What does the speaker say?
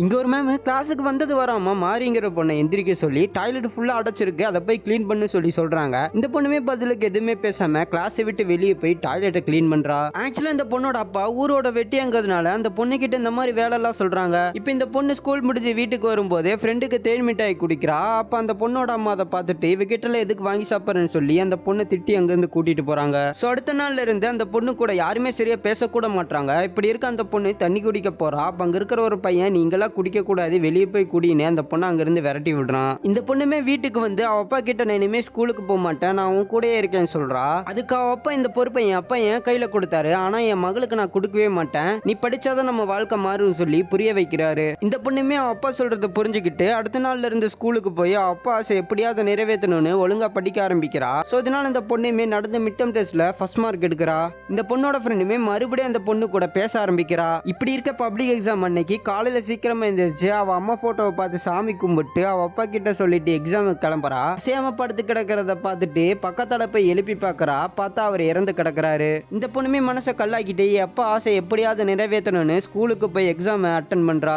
இங்க ஒரு மேம் கிளாஸுக்கு வந்தது வராம மாரிங்கிற பொண்ணை எந்திரிக்க சொல்லி டாய்லெட் ஃபுல்லா அடைச்சிருக்கு, அதை போய் க்ளீன் பண்ணு சொல்லி சொல்றாங்க. இந்த பொண்ணுமே பதிலுக்கு எதுவுமே பேசாம கிளாஸை விட்டு வெளியே போய் டாய்லெட்டை க்ளீன் பண்றா. ஆக்சுவலா இந்த பொண்ணோட அப்பா ஊரோட வெட்டியாங்கிறதுனால அந்த பொண்ணு கிட்ட இந்த மாதிரி வேலை எல்லாம் சொல்றாங்க. இப்போ இந்த பொண்ணு ஸ்கூல் முடிஞ்சு வீட்டுக்கு வரும்போதே ஃப்ரெண்டுக்கு தேன் மிட்டாய் குடிக்கிறா. அப்ப அந்த பொண்ணோட அம்மா அதை பார்த்துட்டு இவகிட்ட எதுக்கு வாங்கி சாப்பிட்றேன்னு சொல்லி அந்த பொண்ணை திட்டி அங்கிருந்து கூட்டிட்டு போறாங்க. ஸோ அடுத்த நாள்ல இருந்து அந்த பொண்ணு கூட யாருமே சரியா பேசக்கூட மாட்டாங்க. இப்படி இருக்க அந்த பொண்ணு தண்ணி குடிக்க போறா. அப்ப அங்க இருக்கிற ஒரு பையன், நீங்களா குடிக்க கூடாது, வெளியே போய் குடினே அந்த பொண்ணை அங்கிருந்து விரட்டி விடுறான். இந்த பொண்ணுமே வீட்டுக்கு வந்து அவ அப்பா கிட்ட நான் இனிமே ஸ்கூலுக்கு போக மாட்டேன், நான் உன் கூடயே இருக்கேன்னு சொல்றா. அதுக்கு அவ அப்பா இந்த பொறுப்பை என் அப்பா என் கையில கொடுத்தாரு, ஆனா என் மகளுக்கு நான் கொடுக்கவே மாட்டேன், நீ படிச்சாதான் நம்ம வாழ்க்கை மாறும் சொல்லி புரிய வைக்கிறாரு. இந்த பொண்ணுமே அவ அப்பா சொல்றதை புரிஞ்சுக்கிட்டு அடுத்த நாள்ல இருந்து ஸ்கூலுக்கு போய் அவ அப்பா ஆசை எப்படியாவது நிறைவேற்றணும்னு ஒழுங்கா படிக்க ஆரம்பிக்கிறா. சோ இதனால இந்த பொண்ணுமே நடந்த மிட்டம் டெஸ்ட்ல ஃபர்ஸ்ட் மார்க் எடுக்கிறா. இந்த பொண்ணோட ஃப்ரெண்டுமே மறுபடியும் அந்த பொண்ணு கூட பேச ஆரம்பிக்கிறா. இப்படி இருக்க பப்ளிக் எக்ஸாம் அன்னைக்கு காலையில சீக்கிரமா எழுந்திரிச்சு அவ அம்மா போட்டோவை பார்த்து சாமி கும்பிட்டு அவ அப்பா கிட்ட சொல்லிட்டு எக்ஸாமுக்கு கிளம்புறா. சேம படுத்து கிடக்கிறத பார்த்துட்டு பக்கத்தால போய் எழுப்பி பார்க்கறா. பார்த்தா அவர் இறந்து கிடக்குறாரு. இந்த பொண்ணுமே மனசை கல்லாக்கிட்டு அப்பா ஆசை எப்படியாவது நிறைவேற்றணும்னு ஸ்கூலுக்கு போய் எக்ஸாம் அட்டன் பண்றா.